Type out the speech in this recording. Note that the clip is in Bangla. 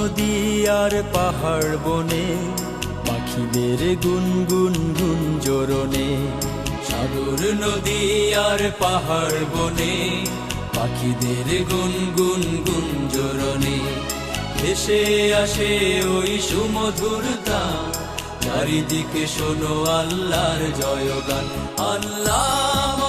নদী আর পাহাড় বনে, পাখিদের গুনগুন গুঞ্জরণে। সাগর নদী আর পাহাড় বনে, পাখিদের গুনগুন গুঞ্জরণে। ভেসে আসে ওই সুমধুর গান, চারিদিকে শোনো আল্লাহর জয়গান। আল্লাহ